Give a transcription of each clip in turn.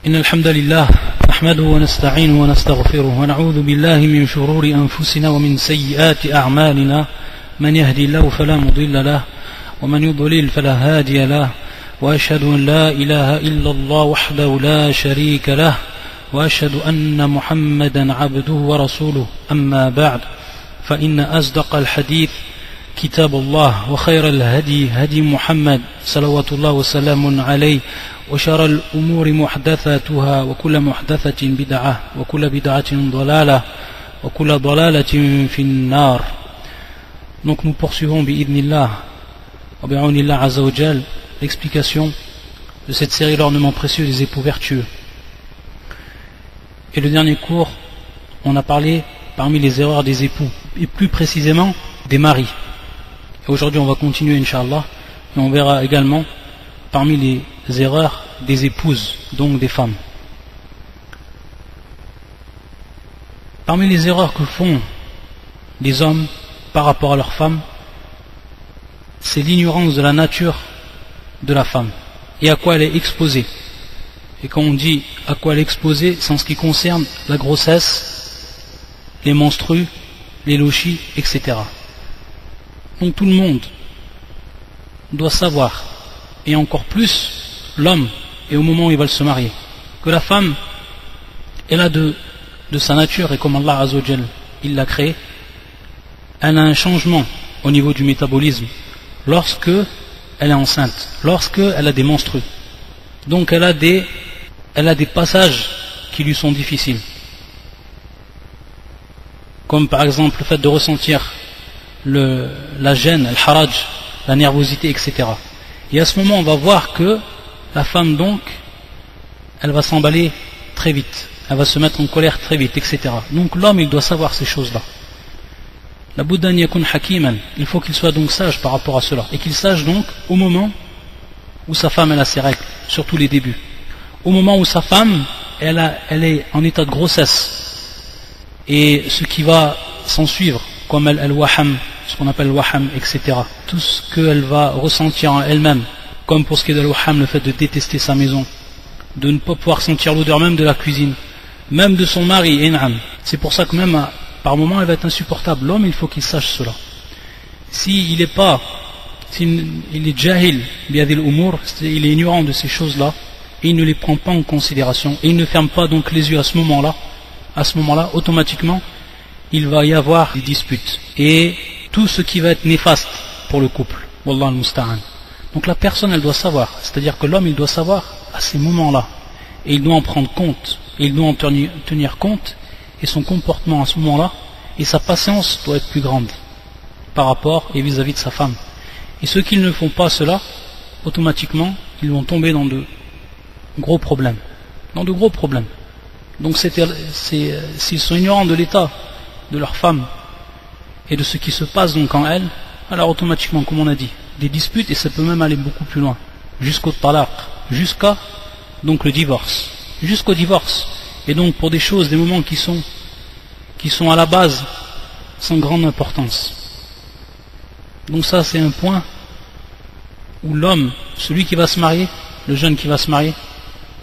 إن الحمد لله نحمده ونستعينه ونستغفره ونعوذ بالله من شرور أنفسنا ومن سيئات أعمالنا من يهدي الله فلا مضل له ومن يضلل فلا هادي له وأشهد أن لا إله إلا الله وحده لا شريك له وأشهد أن محمدا عبده ورسوله أما بعد فإن أصدق الحديث كتاب الله وخير الهدي هدي محمد صلوات الله وسلام عليه وشر الأمور محدثاتها وكل محدثة بدعة وكل بدعة ضلالة وكل ضلالة في النار. Donc nous poursuivons bi'idnillah wa bi'awnillah azza wa jal l'explication de cette série l'ornement précieux des époux vertueux. Et le dernier cours, on a parlé parmi les erreurs des époux et plus précisément des maris. Et aujourd'hui on va continuer Inch'Allah et on verra également parmi les erreurs des épouses, donc des femmes. Parmi les erreurs que font les hommes par rapport à leurs femmes, c'est l'ignorance de la nature de la femme et à quoi elle est exposée. Et quand on dit à quoi elle est exposée, c'est en ce qui concerne la grossesse, les menstrues, les lochis, etc. Donc tout le monde doit savoir, et encore plus l'homme, et au moment où il va se marier, que la femme, elle a de sa nature, et comme Allah Azza wa Jal, il l'a créée, elle a un changement au niveau du métabolisme lorsque elle est enceinte, lorsque elle a des menstrues. Donc elle a des passages qui lui sont difficiles, comme par exemple le fait de ressentir la gêne, le haraj, la nervosité, etc. Et à ce moment on va voir que la femme donc elle va s'emballer très vite, elle va se mettre en colère très vite, etc. Donc l'homme il doit savoir ces choses-là. La Bouddha yakun hakiman, il faut qu'il soit donc sage par rapport à cela, et qu'il sache donc au moment où sa femme elle a ses règles, surtout les débuts, au moment où sa femme elle est en état de grossesse, et ce qui va s'en suivre, comme al-waham, ce qu'on appelle waham, etc. Tout ce qu'elle va ressentir en elle-même, comme pour ce qui est de al-waham, le fait de détester sa maison, de ne pas pouvoir sentir l'odeur même de la cuisine, même de son mari, in'am. C'est pour ça que même par moment elle va être insupportable. L'homme il faut qu'il sache cela. S'il est jahil bi'adil umur, il est ignorant de ces choses-là, et il ne les prend pas en considération, et il ne ferme pas donc les yeux à ce moment-là, automatiquement il va y avoir des disputes et tout ce qui va être néfaste pour le couple. Wallah al-musta'an. Donc la personne elle doit savoir, c'est-à-dire que l'homme il doit savoir à ces moments-là, et il doit en prendre compte, et il doit en tenir compte, et son comportement à ce moment-là, et sa patience doit être plus grande par rapport et vis-à-vis de sa femme. Et ceux qui ne font pas cela, automatiquement ils vont tomber dans de gros problèmes. Donc s'ils sont ignorants de l'état de leur femme et de ce qui se passe donc en elle, alors automatiquement, comme on a dit, des disputes, et ça peut même aller beaucoup plus loin, jusqu'au talaq, jusqu'à donc le divorce, jusqu'au divorce, et donc pour des choses, des moments qui sont à la base sans grande importance. Donc ça c'est un point où l'homme, celui qui va se marier, le jeune qui va se marier,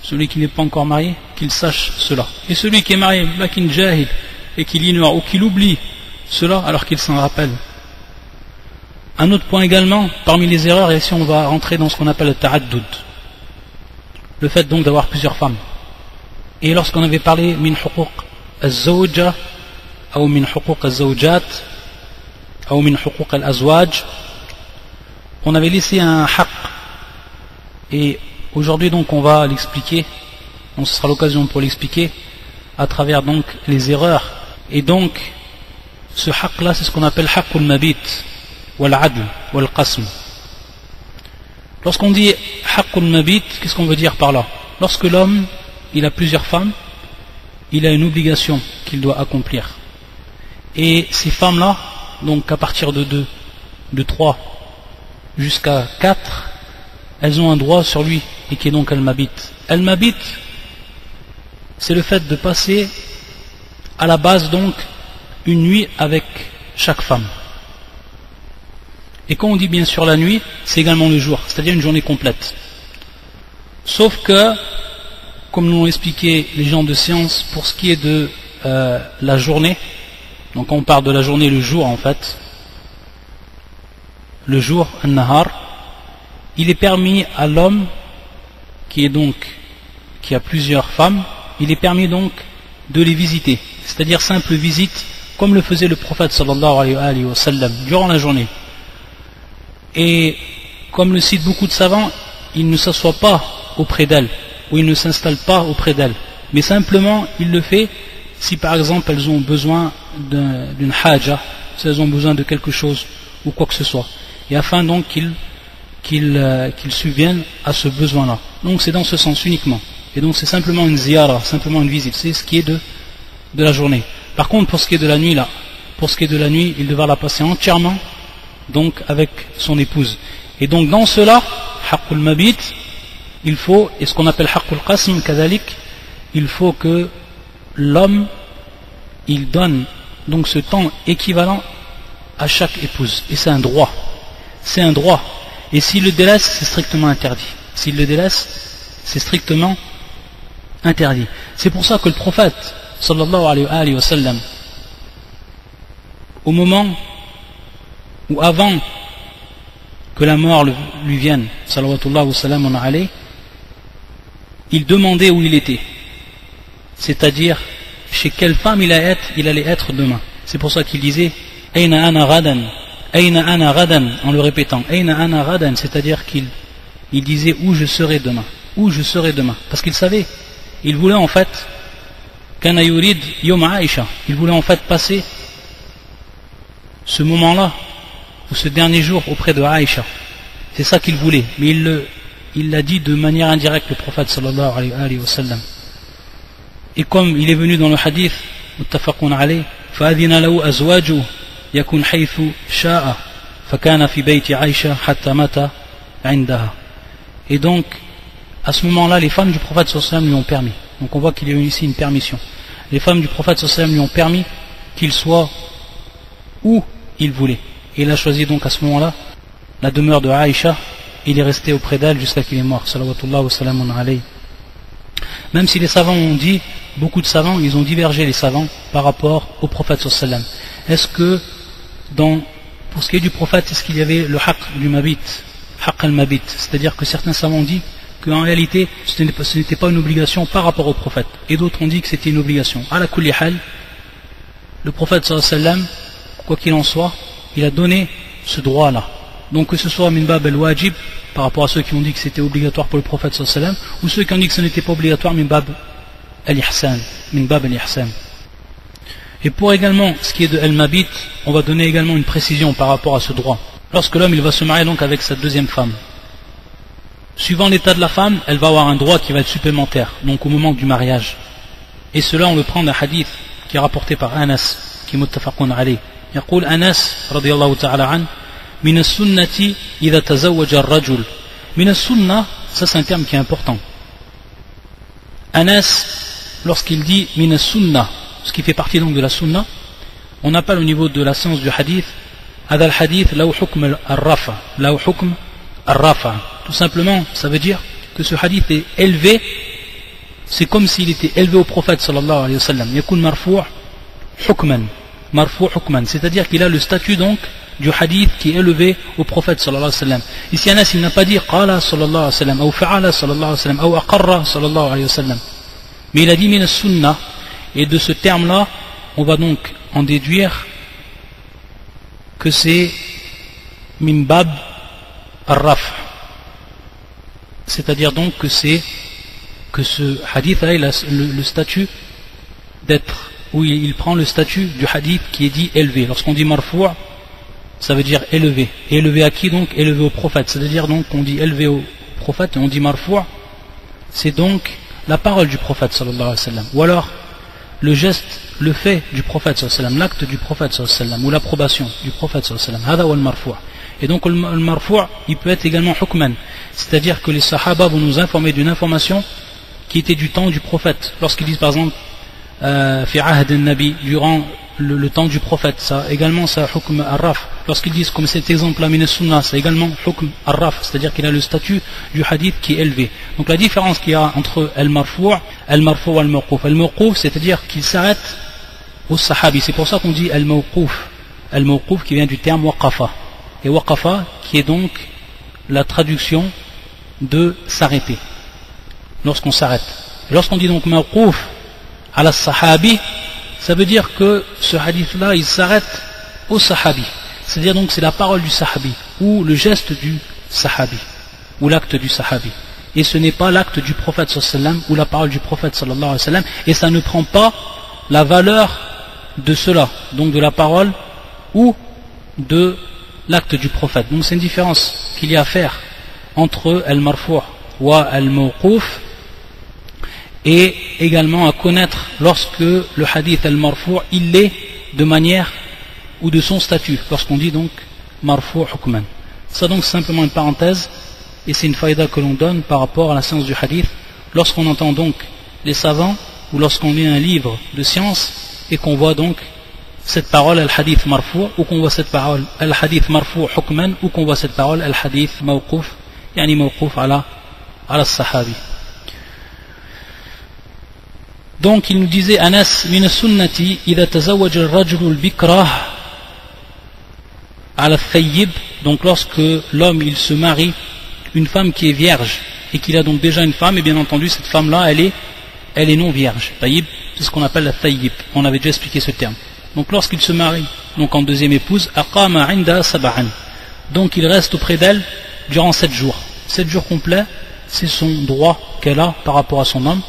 celui qui n'est pas encore marié, qu'il sache cela. Et celui qui est marié, lakin jahil, et qu'il ignore ou qu'il oublie cela alors qu'il s'en rappelle. Un autre point également, parmi les erreurs, et ici on va rentrer dans ce qu'on appelle le ta'addud, le fait donc d'avoir plusieurs femmes. Et lorsqu'on avait parlé min huquq az-zawja ou min huquq az-zawjat ou min huquq al-azwaj, on avait laissé un haqq, et aujourd'hui donc on va l'expliquer, donc ce sera l'occasion pour l'expliquer à travers donc les erreurs. Et donc ce haqq là c'est ce qu'on appelle haqqul mabit wal adl wal qasm. Lorsqu'on dit haqqul mabit, qu'est-ce qu'on veut dire par là? Lorsque l'homme il a plusieurs femmes, il a une obligation qu'il doit accomplir, et ces femmes là donc à partir de 2, de 3 jusqu'à 4, elles ont un droit sur lui, et qui est donc al-mabit. Al-mabit c'est le fait de passer à la base donc une nuit avec chaque femme. Et quand on dit bien sûr la nuit, c'est également le jour, c'est-à-dire une journée complète. Sauf que comme nous l'ont expliqué les gens de science, pour ce qui est de la journée, donc quand on parle de la journée, le jour en fait, le jour, an-nahar, il est permis à l'homme qui a plusieurs femmes, il est permis donc de les visiter, c'est-à-dire simple visite, comme le faisait le prophète sallallahu alayhi wa sallam durant la journée. Et comme le citent beaucoup de savants, il ne s'assoit pas auprès d'elle, ou il ne s'installe pas auprès d'elle, mais simplement il le fait si par exemple elles ont besoin d'une haja, si elles ont besoin de quelque chose ou quoi que ce soit, et afin donc qu'ils subviennent à ce besoin-là. Donc c'est dans ce sens uniquement. Et donc c'est simplement une ziyara, simplement une visite. C'est ce qui est de la journée. Par contre, pour ce qui est de la nuit, là, pour ce qui est de la nuit, il devra la passer entièrement donc avec son épouse. Et donc dans cela, haqqul mabit, il faut, et ce qu'on appelle haqqul qasm kadalik, il faut que l'homme, il donne donc ce temps équivalent à chaque épouse. Et c'est un droit. C'est un droit. Et s'il le délaisse, c'est strictement interdit. S'il le délaisse, c'est strictement interdit. C'est pour ça que le prophète, sallallahu alayhi wa sallam, au moment ou avant que la mort lui vienne, sallallahu sallam alayhi, il demandait où il était. C'est-à-dire, chez quelle femme il allait être demain. C'est pour ça qu'il disait, Aina ana ghadan, Aina ana ghadan, en le répétant, Aina ana ghadan, c'est-à-dire qu'il disait où je serai demain. Où je serai demain. Parce qu'il savait, il voulait en fait, Kana yurid yom Aïcha, il voulait en fait passer ce moment-là, ou ce dernier jour auprès de Aïcha. C'est ça qu'il voulait. Mais il l'a dit de manière indirecte, le prophète sallallahu alayhi wa sallam. Et comme il est venu dans le hadith, muttafaqun alayh, فَأَذِنَ لَهُ أَزْوَاجُهُ يَكُنْ حَيْثُ شَاءَ فَكَانَ فِي بَيْتِ عَيْشَةَ حَتَّى مَاتَ عِنْدَهَا. Et donc, à ce moment-là, les femmes du prophète sallallahu alayhi wa sallam lui ont permis. Donc on voit qu'il y a eu ici une permission. Les femmes du prophète sallallahu alayhi wa sallam lui ont permis qu'il soit où il voulait. Et il a choisi donc à ce moment-là la demeure de Aïcha. Il est resté auprès d'elle jusqu'à qu'il est mort. Salawatullah wa salamun alayhi. Même si les savants ont dit, beaucoup de savants, ils ont divergé les savants par rapport au prophète sallallahu alayhi wa sallam. Est-ce que pour ce qui est du prophète, est-ce qu'il y avait le haqq du mabit, haqq al-mabit, c'est-à-dire que certains savants ont dit qu'en réalité ce n'était pas une obligation par rapport au prophète, et d'autres ont dit que c'était une obligation. Ala kulli hal, le prophète sallallahu alayhi wa sallam, quoi qu'il en soit, il a donné ce droit-là. Donc que ce soit min bab al-wajib, par rapport à ceux qui ont dit que c'était obligatoire pour le prophète sallallahu alayhi wa sallam, ou ceux qui ont dit que ce n'était pas obligatoire min bab al-ihsan, min bab al-ihsan. Et pour également ce qui est de al-mabit, on va donner également une précision par rapport à ce droit. Lorsque l'homme il va se marier donc avec sa deuxième femme, suivant l'état de la femme, elle va avoir un droit qui va être supplémentaire, donc au moment du mariage. Et cela on le prend d'un hadith qui est rapporté par Anas, qui est muttafaqun alayh. يقول أنس رضي الله تعالى عنه من السنة إذا تزوج الرجل. من السنة, ça c'est un terme qui est important. Anas, lorsqu'il dit min as-sunnah, ce qui fait partie donc de la sunna, on appelle au niveau de la science du hadith, هذا الحديث له حكم الرفع, له حكم الرفع. Tout simplement, ça veut dire que ce hadith est élevé, c'est comme s'il était élevé au prophète sallallahu alayhi wa sallam. يكون مرفوع حكما, مرفوع حكما, c'est-à-dire qu'il a le statut donc du hadith qui est élevé au prophète sallallahu alayhi wa sallam. Ici Anas il n'a pas dit qala sallallahu alayhi wa sallam, ou fa'ala sallallahu alayhi wa sallam, ou aqarra sallallahu alayhi wa sallam, mais il a dit min as-sunnah. Et de ce terme-là, on va donc en déduire que c'est min bab ar-raf', c'est-à-dire donc que ce hadith-là, il a le statut d'être, où il prend le statut du hadith qui est dit élevé. Lorsqu'on dit marfou', ça veut dire élevé. Et élevé à qui donc? Élevé au prophète. C'est-à-dire donc qu'on dit élevé au prophète et on dit marfou', c'est donc la parole du prophète sallallahu alayhi wa sallam. Ou alors le geste, le fait du prophète sallallahu alayhi wa sallam, l'acte du prophète sallallahu alayhi wa sallam, ou l'approbation du prophète sallallahu alayhi wa sallam. Hada wa al-marfou'. Et donc le marfou' il peut être également hukman, c'est-à-dire que les sahaba vont nous informer d'une information qui était du temps du prophète. Lorsqu'ils disent par exemple fi ahd al-nabi, durant le temps du prophète. Ça également, ça hukm ar-raf. Lorsqu'ils disent comme cet exemple-là, min as-sunnah, c'est également hukm ar-raf, c'est-à-dire qu'il a le statut du hadith qui est élevé. Donc la différence qu'il y a entre al-marfou' et al-mawquf. Al-mawquf, c'est-à-dire qu'il s'arrête au sahabi. C'est pour ça qu'on dit al-mawquf. Al-mawquf qui vient du terme waqafa. Et waqafa qui est donc la traduction de s'arrêter. Lorsqu'on s'arrête. Et lorsqu'on dit donc mawquf ala sahabi, ça veut dire que ce hadith-là, il s'arrête au sahabi. C'est-à-dire donc c'est la parole du sahabi, ou le geste du sahabi, ou l'acte du sahabi. Et ce n'est pas l'acte du prophète sallallahu alayhi wa sallam, ou la parole du prophète sallallahu alayhi wa sallam, et ça ne prend pas la valeur de cela, donc de la parole ou de l'acte du prophète. Donc c'est une différence qu'il y a à faire entre al-marfou' ou al-mawquf, et également à connaître lorsque le hadith al-marfou' il est de manière ou de son statut, lorsqu'on dit donc marfou' hukman. Ça donc c'est simplement une parenthèse, et c'est une faïda que l'on donne par rapport à la science du hadith. Lorsqu'on entend donc les savants, ou lorsqu'on lit un livre de science, et qu'on voit donc cette parole al-hadith marfou', ou qu'on voit cette parole al-hadith marfou' hukman, ou qu'on voit cette parole al-hadith mawquf, yani mawquf ala sahabi. Donc il nous disait Anas min as-sunnati idha tazawwaja ar-rajulu al-bikra ala al-thayyib, donc lorsque l'homme il se marie une femme qui est vierge et qu'il a donc déjà une femme, et bien entendu cette femme là elle est non vierge. Tayyib, c'est ce qu'on appelle la thayyib, on avait déjà expliqué ce terme. Donc lorsqu'il se marie donc en deuxième épouse, aqama 'inda sab'an, donc il reste auprès d'elle durant 7 jours. 7 jours complets, c'est son droit qu'elle a par rapport à son homme,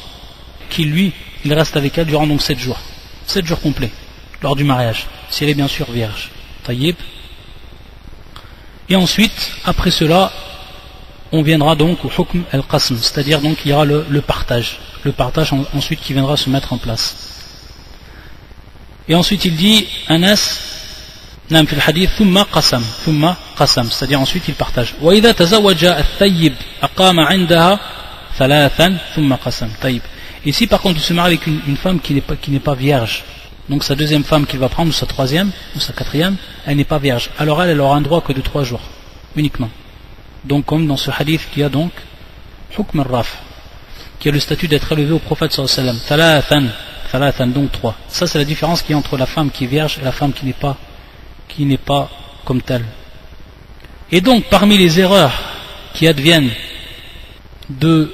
qui lui il reste avec elle durant donc 7 jours. 7 jours complets lors du mariage, si elle est bien sûr vierge. Tayyib. Et ensuite, après cela, on viendra donc au hukm al-qasm, c'est-à-dire donc il y aura le partage. Le partage ensuite qui viendra se mettre en place. Et ensuite il dit Anas, nam fil hadith thumma qasam, c'est-à-dire ensuite il partage. Wa idha tazawwaja al-thayyib aqama 'indaha thalathan thumma qasam. Tayyib. Ici par contre il se marie avec une femme qui n'est pas vierge. Donc sa deuxième femme qu'il va prendre, ou sa troisième, ou sa quatrième, elle n'est pas vierge. Alors elle aura un droit que de 3 jours, uniquement. Donc comme dans ce hadith qui a donc hukm al-raf, qui a le statut d'être élevé au prophète sallallahu alayhi wa sallam. Thalathan, donc 3. Ça c'est la différence qu'il y a entre la femme qui est vierge et la femme qui n'est pas comme telle. Et donc parmi les erreurs qui adviennent de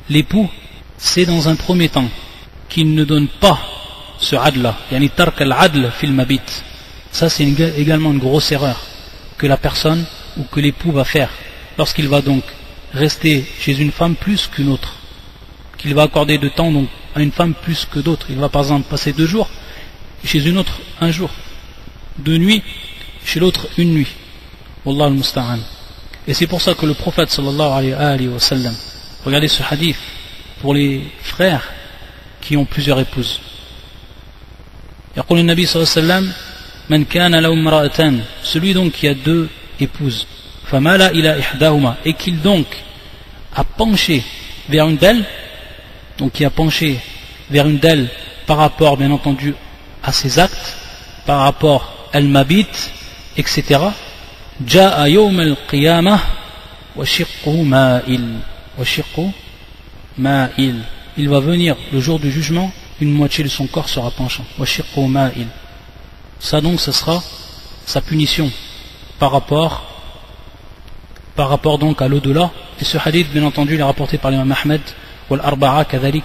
l'époux, c'est dans un premier temps qu'il ne donne pas ce adl-là, yani tark al-adl fil mabit. Ça c'est également une grosse erreur que la personne ou que l'époux va faire lorsqu'il va donc rester chez une femme plus qu'une autre, qu'il va accorder de temps donc à une femme plus que d'autres. Il va par exemple passer 2 jours chez une autre 1 jour, 2 nuits chez l'autre 1 nuit. Wallah al-musta'an. Et c'est pour ça que le prophète sallallahu alayhi wa sallam, regardez ce hadith pour les frères qui ont plusieurs épouses. يقول النبي صلى الله عليه وسلم من كان له امرأتان, celui donc qui a 2 épouses, فمال إلى إحداهما, et qu'il donc a penché vers une d'elles, donc qui a penché vers une d'elles par rapport bien entendu à ses actes, par rapport à al-mabit, etc. جاء يوم القيامة وشقه مائل, il va venir le jour du jugement, une moitié de son corps sera penchant. Ça donc ce sera sa punition par rapport donc à l'au-delà. Et ce hadith bien entendu il est rapporté par l'imam Ahmed wal-arba'a kadhalik,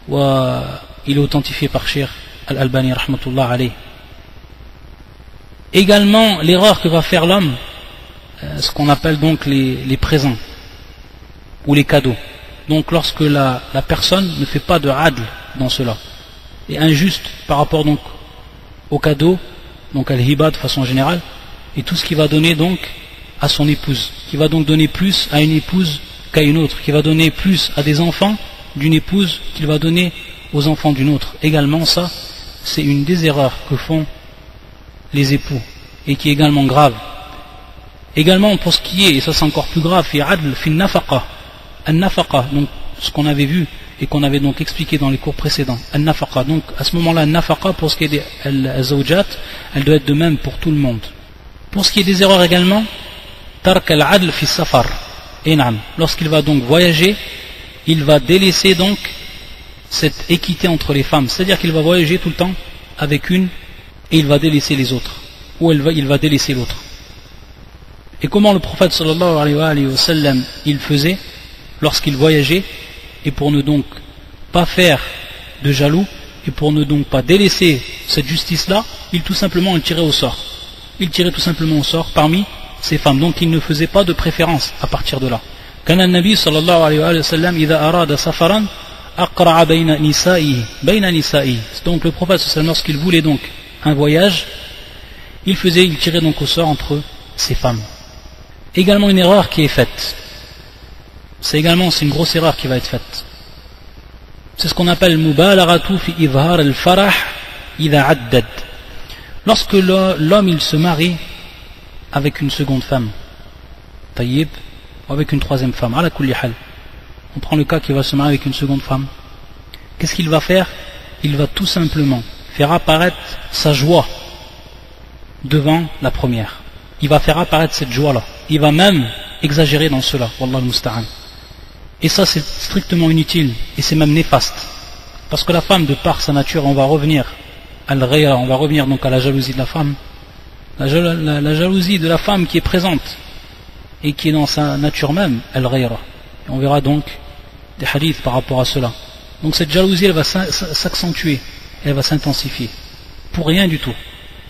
il est authentifié par Cheikh Al-Albani rahmatullah alayh. Également l'erreur que va faire l'homme, ce qu'on appelle donc les présents ou les cadeaux. Donc lorsque la personne ne fait pas de adl dans cela, et injuste par rapport donc au cadeau, donc à l'hiba de façon générale, et tout ce qu'il va donner donc à son épouse, qui va donc donner plus à une épouse qu'à une autre, qui va donner plus à des enfants d'une épouse qu'il va donner aux enfants d'une autre. Également ça, c'est une des erreurs que font les époux, et qui est également grave. Également pour ce qui est, et ça c'est encore plus grave, fi adl fi nafaqa, donc ce qu'on avait vu et qu'on avait donc expliqué dans les cours précédents, al-nafaqa. Donc à ce moment-là, al-nafaqa, pour ce qui est des al-zawjat, elle doit être de même pour tout le monde. Pour ce qui est des erreurs également, tark al-adl fi safar. Lorsqu'il va donc voyager, il va délaisser donc cette équité entre les femmes, c'est-à-dire qu'il va voyager tout le temps avec une et il va délaisser les autres, ou il va délaisser l'autre. Et comment le prophète sallallahu alayhi wa sallam il faisait lorsqu'il voyageait, et pour ne donc pas faire de jaloux et pour ne donc pas délaisser cette justice-là, il tout simplement le tirait au sort. Il tirait tout simplement au sort parmi ces femmes, donc il ne faisait pas de préférence à partir de là. كان النبي صلى الله عليه وسلم إذا أراد سفرا أقرع بين نسائه. Donc le prophète sallallahu alayhi wa sallam, lorsqu'il voulait donc un voyage, il tirait donc au sort entre ces femmes. Également une erreur qui est faite, c'est une grosse erreur qui va être faite. C'est ce qu'on appelle mubalagatu fi izhar al-farah idha addad. Lorsque l'homme il se marie avec une seconde femme, tayyib, ou avec une troisième femme, ala kulli hal. On prend le cas qu'il va se marier avec une seconde femme. Qu'est-ce qu'il va faire? Il va tout simplement faire apparaître sa joie devant la première. Il va faire apparaître cette joie-là. Il va même exagérer dans cela. Wallah al-musta'an. Et ça c'est strictement inutile et c'est même néfaste. Parce que la femme, de par sa nature, on va revenir à l'ghayra, on va revenir donc à la jalousie de la femme. La jalousie de la femme qui est présente et qui est dans sa nature même, al-ghayra. On verra donc des hadiths par rapport à cela. Donc cette jalousie elle va s'accentuer, elle va s'intensifier. Pour rien du tout.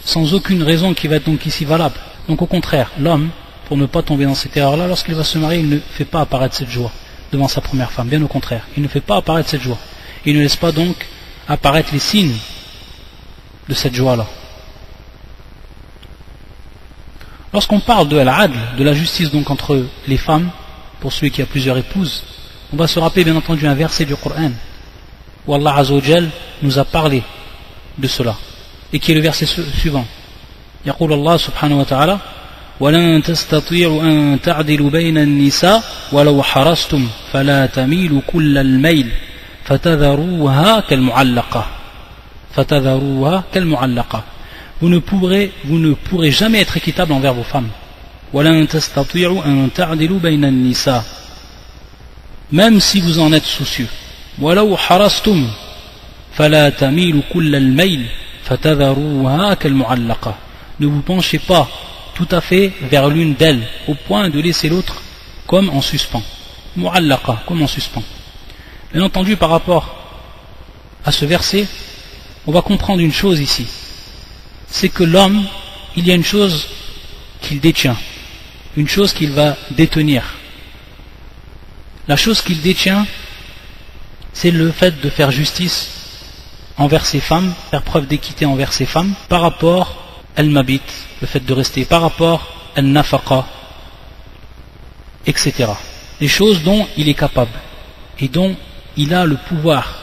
Sans aucune raison qui va être donc ici valable. Donc au contraire, l'homme, pour ne pas tomber dans cette erreur-là, lorsqu'il va se marier, il ne fait pas apparaître cette joie devant sa première femme. Bien au contraire, il ne fait pas apparaître cette joie. Il ne laisse pas donc apparaître les signes de cette joie-là. Lorsqu'on parle de al-adl, de la justice donc entre les femmes, pour celui qui a plusieurs épouses, on va se rappeler bien entendu un verset du Coran où Allah Azza wa Jal nous a parlé de cela, et qui est le verset suivant. يقول الله سبحانه وتعالى ولن تستطيعوا أن تعدلوا بين النساء ولو حرصتم فلا تميلوا كل الميل فتذروها كالمعلقة. Vous ne pourrez jamais être équitable envers vos femmes. ولن تستطيعوا أن تعدلوا بين النساء, même si vous en êtes soucieux. ولو حرصتم فلا تميلوا كل الميل فتذروها كالمعلقة. Ne vous penchez pas tout à fait vers l'une d'elles, au point de laisser l'autre comme en suspens. Mu'allaqa, comme en suspens. Bien entendu, par rapport à ce verset, on va comprendre une chose ici. C'est que l'homme, il y a une chose qu'il détient, une chose qu'il va détenir. La chose qu'il détient, c'est le fait de faire justice envers ses femmes, faire preuve d'équité envers ses femmes, par rapport al-mabit, le fait de rester, par rapport al-nafaqa, etc. Les choses dont il est capable et dont il a le pouvoir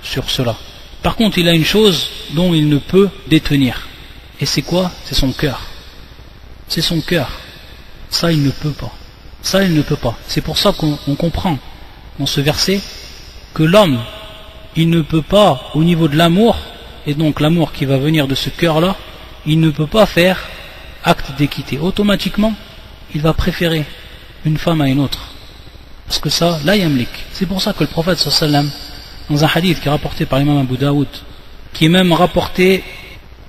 sur cela. Par contre, il a une chose dont il ne peut détenir. Et c'est quoi? C'est son cœur. C'est son cœur. Ça, il ne peut pas. Ça, il ne peut pas. C'est pour ça qu'on comprend dans ce verset que l'homme, il ne peut pas, au niveau de l'amour, et donc l'amour qui va venir de ce cœur-là, il ne peut pas faire acte d'équité. Automatiquement, il va préférer une femme à une autre. Parce que ça, la yamlik. C'est pour ça que le prophète sallallahu alayhi wa sallam, dans un hadith qui est rapporté par l'imam Abu Daoud, qui est même rapporté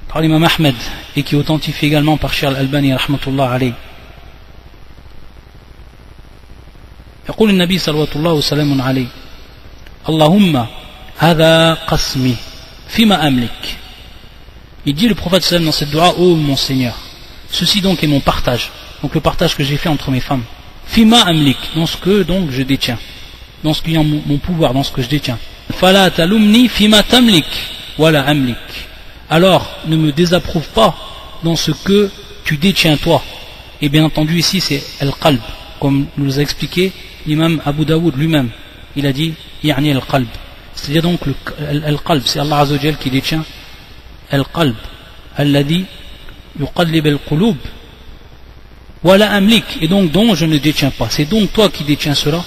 par l'imam Ahmed, et qui est authentifié également par Cheikh Al-Albani rahmatullah alayhi, يقول النبي صلى الله وسلم عليه اللهم هذا قسمي فيما أملك. Il dit le prophète sallam dans cette dua: ô mon Seigneur, ceci donc est mon partage, donc le partage que j'ai fait entre mes femmes, fima amlik, dans ce que donc je détiens, dans ce qui est mon pouvoir, dans ce que je détiens. Fala talumni fima tamlik wala amlik. Alors ne me désapprouve pas dans ce que tu détiens toi. Et bien entendu ici c'est al-qalb, comme nous a expliqué l'imam Abu Daoud lui-même. Il a dit yani al-qalb, c'est-à-dire donc al-qalb, c'est Allah Azza wa Jal qui détient al-qalb alladhi yuqallib al-qulub wala amlik, et donc dont je ne détiens pas. C'est donc toi qui détiens cela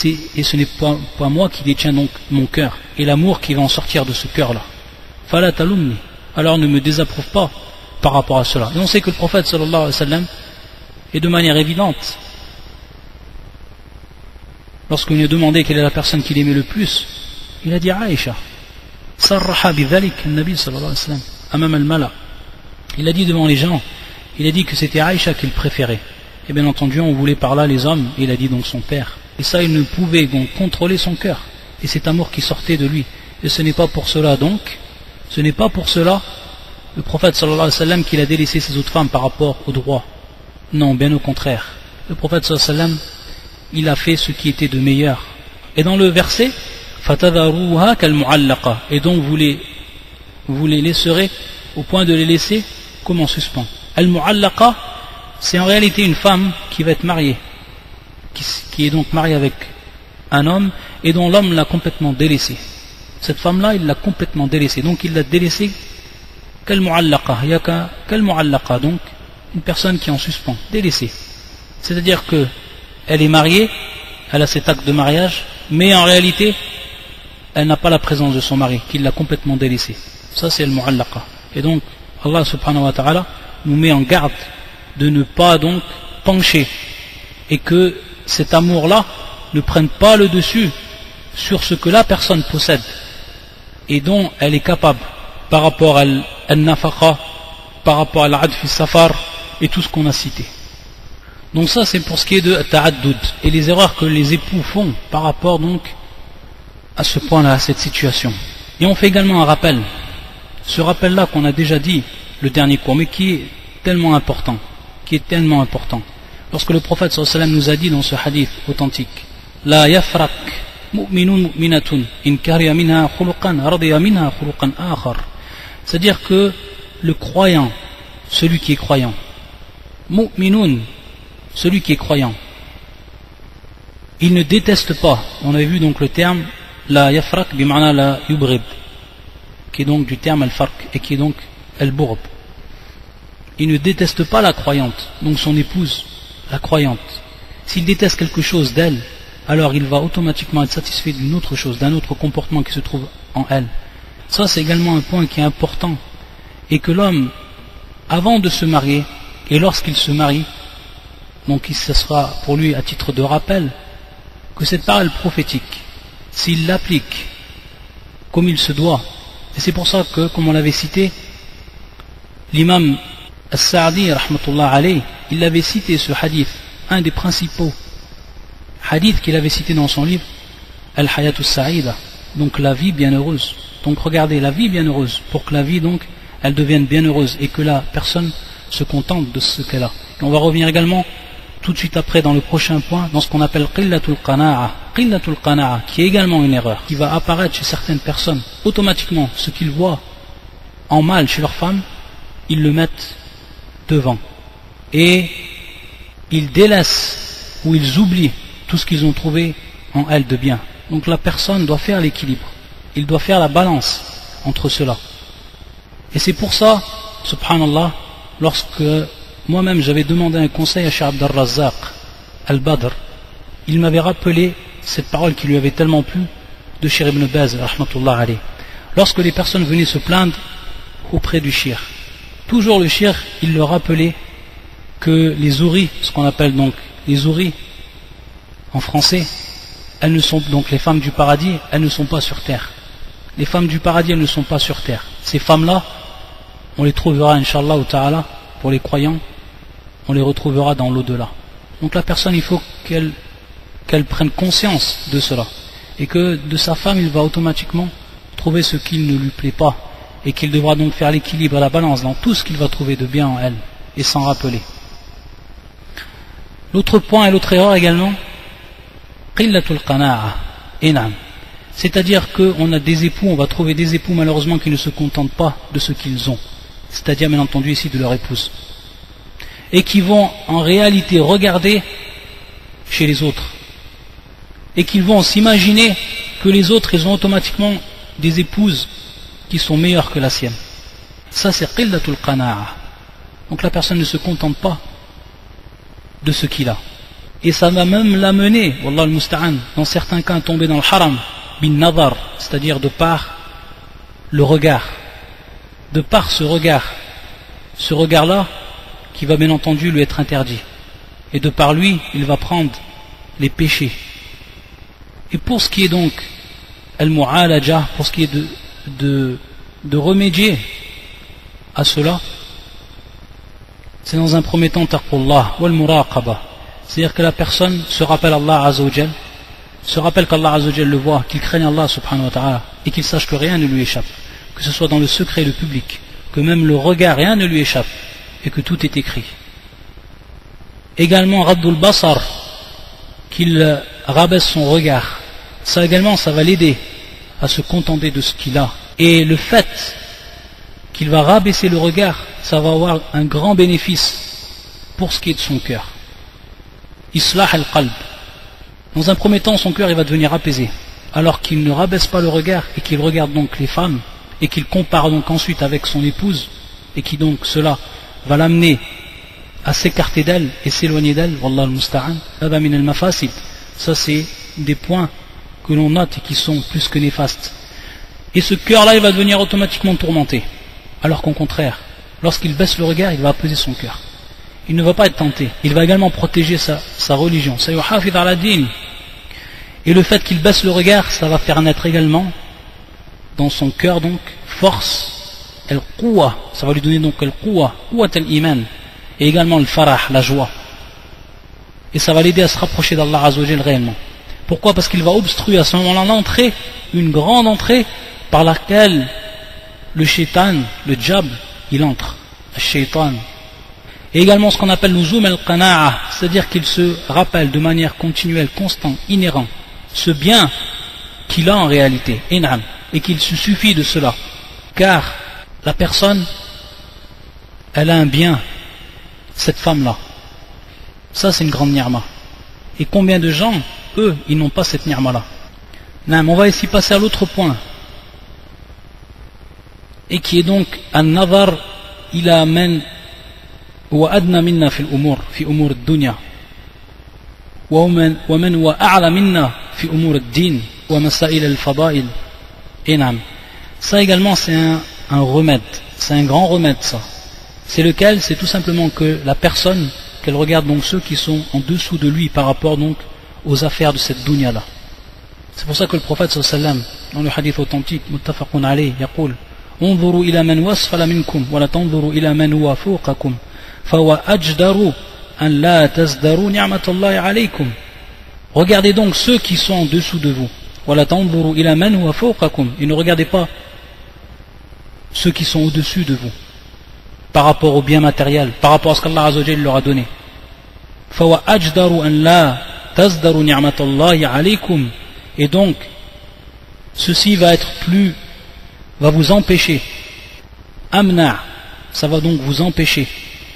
et ce n'est pas moi qui détiens donc mon cœur, et l'amour qui va en sortir de ce cœur-là. Fala talumni. Alors ne me désapprouve pas par rapport à cela. Et on sait que le prophète sallallahu alayhi wa sallam, et de manière évidente, lorsqu'on lui a demandé quelle est la personne qu'il aimait le plus, il a dit Aïcha. Sarraha bidhalik al-Nabi sallallahu alayhi wa sallam, amam al-mala. Il a dit devant les gens, il a dit que c'était Aïcha qu'il préférait. Et bien entendu, on voulait par là les hommes, et il a dit donc son père. Et ça, il ne pouvait donc contrôler son cœur, et cet amour qui sortait de lui. Et ce n'est pas pour cela donc, ce n'est pas pour cela le prophète sallallahu alayhi wa sallam qu'il a délaissé ses autres femmes par rapport au droit. Non, bien au contraire. Le prophète sallallahu alayhi wa sallam, il a fait ce qui était de meilleur. Et dans le verset, fatadharuha kal-mu'allaqa, et donc vous les laisserez au point de les laisser comme en suspens. Al-mu'allaqa, c'est en réalité une femme qui va être mariée, qui est donc mariée avec un homme et dont l'homme l'a complètement délaissée. Cette femme-là, il l'a complètement délaissée. Donc il l'a délaissée kal-mu'allaqa, kal-mu'allaqa, donc une personne qui est en suspens, délaissée. C'est-à-dire que elle est mariée, elle a cet acte de mariage, mais en réalité, elle n'a pas la présence de son mari, qui l'a complètement délaissée. Ça, c'est le mu'allaqa. Et donc, Allah subhanahu wa ta'ala nous met en garde de ne pas donc pencher, et que cet amour-là ne prenne pas le dessus sur ce que la personne possède, et dont elle est capable, par rapport à al-nafaqa, par rapport à l'adfi safar, et tout ce qu'on a cité. Donc ça c'est pour ce qui est de ta'addud et les erreurs que les époux font par rapport donc à ce point-là, à cette situation. Et on fait également un rappel, ce rappel-là qu'on a déjà dit le dernier cours, mais qui est tellement important, lorsque le prophète sallallahu alayhi wa sallam nous a dit dans ce hadith authentique, la yafrak mu'minun mu'minatun in kariya minha khuluqan radiya minha khuluqan akhar, c'est-à-dire que le croyant, celui qui est croyant, mu'minun, celui qui est croyant, il ne déteste pas, on avait vu donc le terme la yafrak bima'na la yubrib, qui est donc du terme al-farq et qui est donc al-bourb. Il ne déteste pas la croyante, donc son épouse, la croyante. S'il déteste quelque chose d'elle, alors il va automatiquement être satisfait d'une autre chose, d'un autre comportement qui se trouve en elle. Ça c'est également un point qui est important, et que l'homme, avant de se marier, et lorsqu'il se marie, donc ce sera pour lui à titre de rappel, que cette parole prophétique, s'il l'applique comme il se doit, et c'est pour ça que, comme on l'avait cité, l'imam As-Sa'di, rahmatullah alayh, il avait cité ce hadith, un des principaux hadiths qu'il avait cité dans son livre, Al-Hayatus Sa'ida, donc la vie bienheureuse. Donc regardez, la vie bienheureuse, pour que la vie donc, elle devienne bienheureuse et que la personne se contente de ce qu'elle a. Et on va revenir également tout de suite après dans le prochain point, dans ce qu'on appelle Qillatul Qana'a, qui est également une erreur, qui va apparaître chez certaines personnes. Automatiquement, ce qu'ils voient en mal chez leurs femmes, ils le mettent devant. Et ils délaissent ou ils oublient tout ce qu'ils ont trouvé en elles de bien. Donc la personne doit faire l'équilibre. Il doit faire la balance entre cela. Et c'est pour ça, subhanallah, lorsque moi-même j'avais demandé un conseil à Cheikh Abd al-Razzaq al-Badr, il m'avait rappelé cette parole qui lui avait tellement plu de Cheikh Ibn Baz, rahmatullah alayh. Lorsque les personnes venaient se plaindre auprès du Cheikh, toujours le Cheikh, il leur rappelait que les houris, ce qu'on appelle donc les houris en français, elles ne sont donc les femmes du paradis, elles ne sont pas sur terre. Les femmes du paradis, elles ne sont pas sur terre. Ces femmes-là, on les trouvera, Inch'Allah ou Ta'ala, pour les croyants, on les retrouvera dans l'au-delà. Donc la personne, il faut qu'elle prenne conscience de cela. Et que de sa femme, il va automatiquement trouver ce qui ne lui plaît pas. Et qu'il devra donc faire l'équilibre et la balance dans tout ce qu'il va trouver de bien en elle. Et s'en rappeler. L'autre point et l'autre erreur également, Qillatul Qana'a, Inam. C'est-à-dire qu'on a des époux, on va trouver des époux malheureusement qui ne se contentent pas de ce qu'ils ont. C'est-à-dire bien entendu ici de leur épouse. Et qui vont en réalité regarder chez les autres. Et qui vont s'imaginer que les autres, ils ont automatiquement des épouses qui sont meilleures que la sienne. Ça c'est Qillatul Qana'a. Donc la personne ne se contente pas de ce qu'il a. Et ça va même l'amener, wallah al-musta'an, dans certains cas, à tomber dans le haram, bin nadar, c'est-à-dire de par le regard. De par ce regard-là, qui va bien entendu lui être interdit. Et de par lui, il va prendre les péchés. Et pour ce qui est donc al-mu'alaja, pour ce qui est de remédier à cela, c'est dans un premier temps taqullah wal muraqaba, c'est-à-dire que la personne se rappelle Allah Azza wa Jal, se rappelle qu'Allah Azza wa Jal le voit, qu'il craigne Allah subhanahu wa ta'ala, et qu'il sache que rien ne lui échappe, que ce soit dans le secret et le public, que même le regard, rien ne lui échappe, et que tout est écrit. Également raddul basar, qu'il rabaisse son regard, ça également ça va l'aider à se contenter de ce qu'il a. Et le fait qu'il va rabaisser le regard, ça va avoir un grand bénéfice pour ce qui est de son cœur. Islah al-qalb. Dans un premier temps, son cœur il va devenir apaisé, alors qu'il ne rabaisse pas le regard et qu'il regarde donc les femmes et qu'il compare donc ensuite avec son épouse et qui donc cela va l'amener à s'écarter d'elle et s'éloigner d'elle. Wallah al-musta'an. Hada min al-mafasid. Ça c'est des points que l'on note et qui sont plus que néfastes. Et ce cœur-là, il va devenir automatiquement tourmenté. Alors qu'au contraire, lorsqu'il baisse le regard, il va apaiser son cœur. Il ne va pas être tenté. Il va également protéger sa religion. Et le fait qu'il baisse le regard, ça va faire naître également dans son cœur donc force, al-quwa. Ça va lui donner donc al-quwa, quwat al-iman. Et également le farah, la joie. Et ça va l'aider à se rapprocher d'Allah Azza wa Jal réellement. Pourquoi? Parce qu'il va obstruer à ce moment-là l'entrée, une grande entrée par laquelle le shaitan, le djab, il entre, le shaitan. Et également ce qu'on appelle le zoom al-qana'a, c'est-à-dire qu'il se rappelle de manière continuelle, constante, inhérente, ce bien qu'il a en réalité, in'am, et qu'il se suffit de cela. Car la personne, elle a un bien, cette femme-là. Ça c'est une grande ni'ma. Et combien de gens, eux, ils n'ont pas cette ni'ma-là. On va ici passer à l'autre point, et qui est donc an-nazar ila man huwa adna minna fi al-umur ad-dunya wa man huwa a'la minna fi umur ad-din wa masail al-fada'il. Ça également c'est un remède, c'est un grand remède ça. C'est lequel? C'est tout simplement que la personne, qu'elle regarde donc ceux qui sont en dessous de lui par rapport donc aux affaires de cette dunya là. C'est pour ça que le prophète sallallahu alayhi wa sallam, dans le hadith authentique muttafaqun alayhi, يقول انظروا إلى من واسفل منكم ولا تنظروا إلى من هو فوقكم فهو أجدر أن لا تزدروا نعمة الله عليكم. Regardez donc ceux qui sont en dessous de vous. ولا تنظروا إلى من هو فوقكم. Et ne regardez pas ceux qui sont au-dessus de vous par rapport au bien matériel, par rapport à ce qu'Allah Azza wa Jalla leur a donné. فهو أجدر أن لا تزدروا نعمة الله عليكم. Et donc ceci va vous empêcher, amna, ça va donc vous empêcher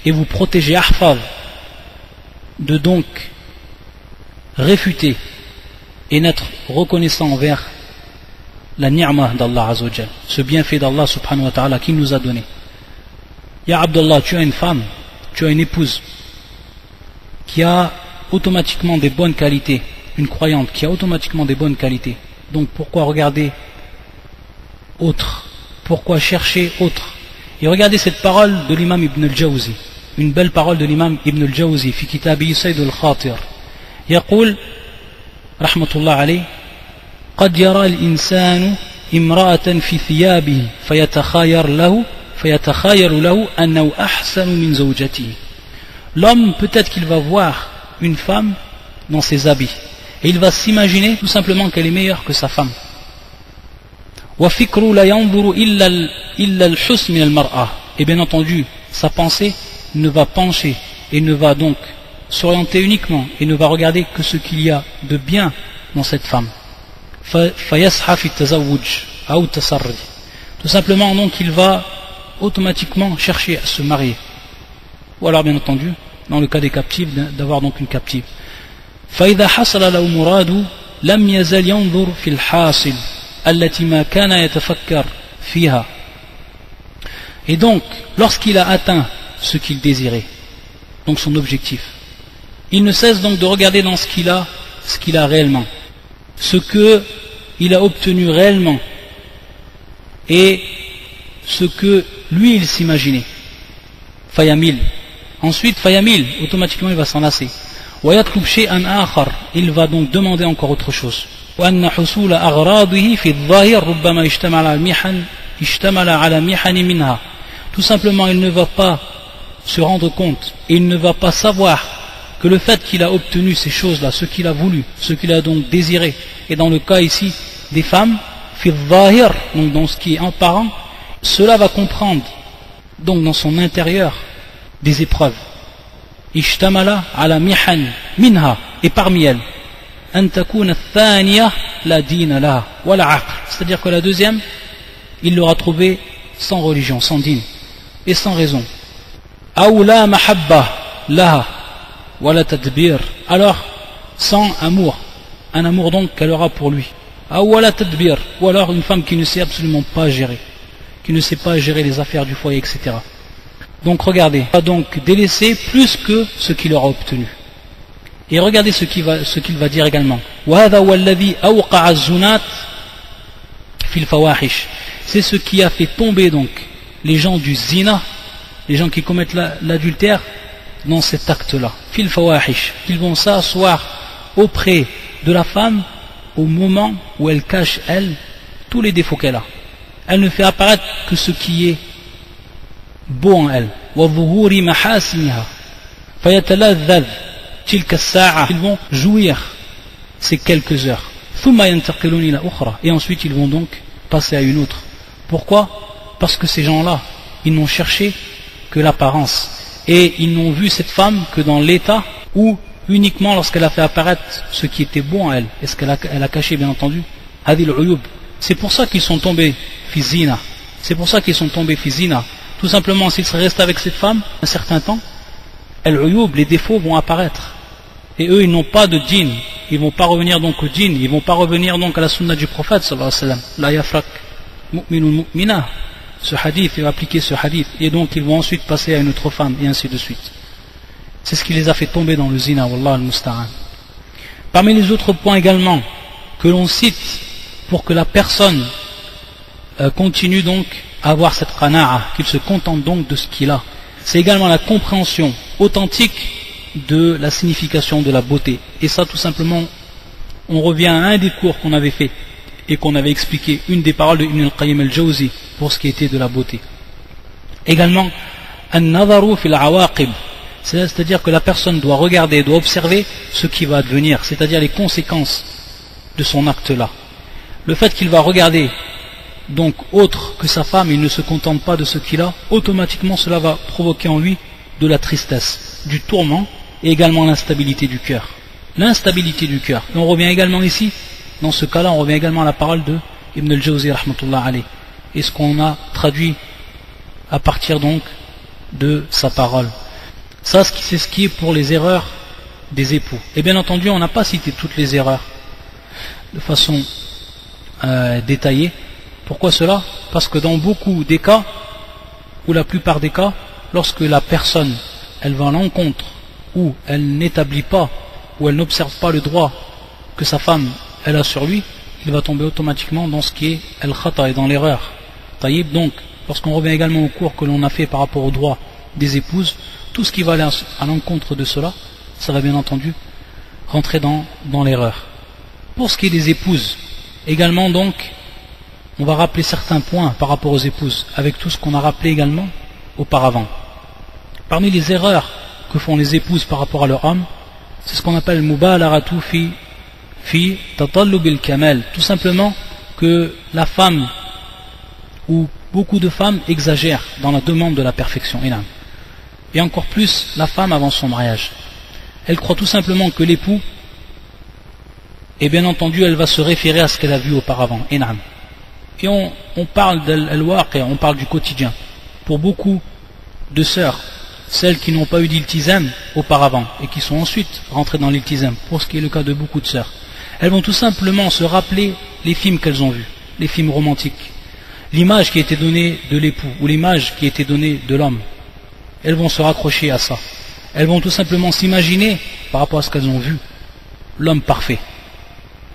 et vous protéger, ahfaz, de donc réfuter et n'être reconnaissant envers la ni'ma d'Allah Azza wa Jal, ce bienfait d'Allah subhanahu wa ta'ala qu'il nous a donné. Ya Abdullah, tu as une femme, tu as une épouse qui a automatiquement des bonnes qualités, une croyante qui a automatiquement des bonnes qualités. Donc pourquoi regarder autre? Pourquoi chercher autre? Et regardez cette parole de l'imam Ibn al-Jawzi, une belle parole de l'imam Ibn al-Jawzi fi kitabi Sayd al-Khatir. يقول رحمة الله عليه قد يرى الإنسان امرأة في ثيابه فيتخاير له أنه أحسن من زوجته. L'homme peut-être qu'il va voir une femme dans ses habits et il va s'imaginer tout simplement qu'elle est meilleure que sa femme. Et bien entendu, sa pensée ne va pencher et ne va donc s'orienter uniquement et ne va regarder que ce qu'il y a de bien dans cette femme. Tout simplement donc il va automatiquement chercher à se marier. Ou alors bien entendu, dans le cas des captives, d'avoir donc une captive. فإذا حصل له مراد لم يزل ينظر في الحاصل التي ما كان يتفكر فيها. Et donc, lorsqu'il a atteint ce qu'il désirait, donc son objectif, il ne cesse donc de regarder dans ce qu'il a réellement, ce que il a obtenu réellement et ce que lui il s'imaginait. Fayamil. Ensuite, Fayamil, automatiquement il va s'en lasser. ويطلب شيئا آخر, il va donc demander encore autre chose. وأن حصول أغراضه في الظاهر ربما اشتمل على محن منها. Tout simplement, il ne va pas se rendre compte, et il ne va pas savoir que le fait qu'il a obtenu ces choses-là, ce qu'il a voulu, ce qu'il a donc désiré, et dans le cas ici des femmes, في الظاهر, donc dans ce qui est apparent, cela va comprendre donc dans son intérieur des épreuves. اشتمل على محن منها, et parmi elles أن تكون الثانية لا دين لها ولا عقل, c'est-à-dire que la deuxième il l'aura trouvée sans religion, sans dîne et sans raison. أو لا محبة لها ولا تدبير, alors sans amour, un amour donc qu'elle aura pour lui. أو ولا تدبير, ou alors une femme qui ne sait absolument pas gérer, qui ne sait pas gérer les affaires du foyer, etc. Donc regardez, il va donc délaisser plus que ce qu'il aura obtenu. Et regardez ce qu'il va dire également. وهذا هو الذي أوقع الزنات في الفواحش. C'est ce qui a fait tomber donc les gens du zina, les gens qui commettent l'adultère, dans cet acte-là. Fil fawahish, qu'ils vont s'asseoir auprès de la femme au moment où elle cache, elle, tous les défauts qu'elle a. Elle ne fait apparaître que ce qui est beau en elle. وظهور محاسنها فيتلذذ تلك الساعة. Ils vont jouir ces quelques heures. ثم ينتقلون إلى أخرى. Et ensuite ils vont donc passer à une autre. Pourquoi? Parce que ces gens-là, ils n'ont cherché que l'apparence. Et ils n'ont vu cette femme que dans l'état où uniquement lorsqu'elle a fait apparaître ce qui était bon en elle, et ce qu'elle a caché bien entendu. Hadil uyub. C'est pour ça qu'ils sont tombés fizina. C'est pour ça qu'ils sont tombés fizina. Tout simplement, s'ils seraient restés avec cette femme un certain temps, les défauts vont apparaître. Et eux, ils n'ont pas de djinn. Ils ne vont pas revenir donc au djinn. Ils ne vont pas revenir donc à la sunna du prophète sallallahu alayhi wa sallam. La yafrak mu'minun mu'mina. Ce hadith, il va appliquer ce hadith. Et donc, ils vont ensuite passer à une autre femme, et ainsi de suite. C'est ce qui les a fait tomber dans le zina, wallah al-musta'an. Parmi les autres points également que l'on cite pour que la personne continue donc à avoir cette qana'a, qu'il se contente donc de ce qu'il a, c'est également la compréhension authentique de la signification de la beauté. Et ça, tout simplement, on revient à un des cours qu'on avait fait et qu'on avait expliqué, une des paroles de Ibn al-Qayyim al-Jawzi pour ce qui était de la beauté. Également, an-nadharu fil awaqib, c'est-à-dire que la personne doit regarder, doit observer ce qui va advenir, c'est-à-dire les conséquences de son acte-là. Le fait qu'il va regarder donc autre que sa femme, il ne se contente pas de ce qu'il a, automatiquement cela va provoquer en lui de la tristesse, du tourment et également l'instabilité du cœur. L'instabilité du cœur. Et on revient également ici, dans ce cas-là, on revient également à la parole de Ibn al-Jawzi rahmatullah alayh, et ce qu'on a traduit à partir donc de sa parole. Ça, c'est ce qui est pour les erreurs des époux. Et bien entendu, on n'a pas cité toutes les erreurs de façon détaillée. Pourquoi cela? Parce que dans beaucoup des cas, ou la plupart des cas, lorsque la personne, elle va à l'encontre, ou elle n'établit pas, ou elle n'observe pas le droit que sa femme, elle a sur lui, il va tomber automatiquement dans ce qui est al-khata, et dans l'erreur. Taïb, donc, lorsqu'on revient également au cours que l'on a fait par rapport au droit des épouses, tout ce qui va aller à l'encontre de cela, ça va bien entendu rentrer dans l'erreur. Pour ce qui est des épouses, également donc, on va rappeler certains points par rapport aux épouses, avec tout ce qu'on a rappelé également auparavant. Parmi les erreurs que font les épouses par rapport à leur homme, c'est ce qu'on appelle mubalaratu fi tatallubil kamal. Tout simplement que la femme, ou beaucoup de femmes, exagèrent dans la demande de la perfection. Et encore plus la femme avant son mariage. Elle croit tout simplement que l'époux, et bien entendu, elle va se référer à ce qu'elle a vu auparavant. Et on parle d'al-waqi', on parle du quotidien. Pour beaucoup de sœurs, celles qui n'ont pas eu d'iltizam auparavant et qui sont ensuite rentrées dans l'iltizam, pour ce qui est le cas de beaucoup de sœurs, elles vont tout simplement se rappeler les films qu'elles ont vus, les films romantiques, l'image qui a été donnée de l'époux ou l'image qui a été donnée de l'homme. Elles vont se raccrocher à ça. elles vont tout simplement s'imaginer, par rapport à ce qu'elles ont vu, l'homme parfait,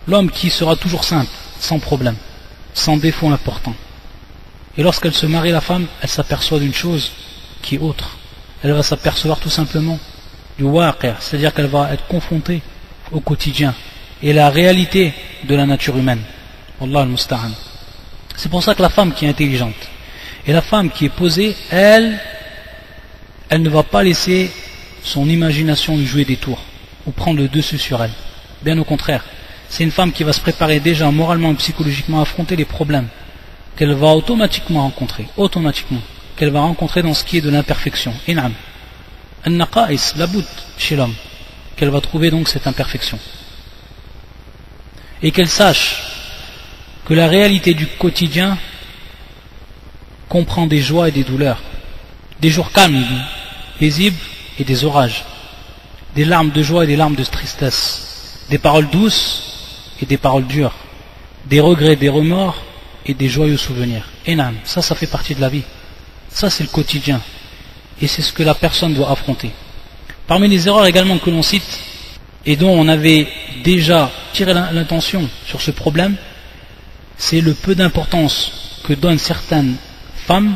l'homme qui sera toujours simple, sans problème, sans défaut important. Et lorsqu'elle se marie, la femme, elle s'aperçoit d'une chose qui est autre. Elle va s'apercevoir tout simplement du waqi', c'est-à-dire qu'elle va être confrontée au quotidien et la réalité de la nature humaine. Wallah al-musta'an. C'est pour ça que la femme qui est intelligente et la femme qui est posée, elle ne va pas laisser son imagination lui jouer des tours ou prendre le dessus sur elle. Bien au contraire, c'est une femme qui va se préparer déjà moralement et psychologiquement à affronter les problèmes qu'elle va automatiquement rencontrer, qu'elle va rencontrer dans ce qui est de l'imperfection. In'am. An-naqa'is, la bout chez l'homme, qu'elle va trouver donc cette imperfection. Et qu'elle sache que la réalité du quotidien comprend des joies et des douleurs, des jours calmes, paisibles et des orages, des larmes de joie et des larmes de tristesse, des paroles douces et des paroles dures, des regrets, des remords et des joyeux souvenirs. Et non, ça fait partie de la vie. Ça c'est le quotidien. Et c'est ce que la personne doit affronter. Parmi les erreurs également que l'on cite, et dont on avait déjà tiré l'attention sur ce problème, c'est le peu d'importance que donnent certaines femmes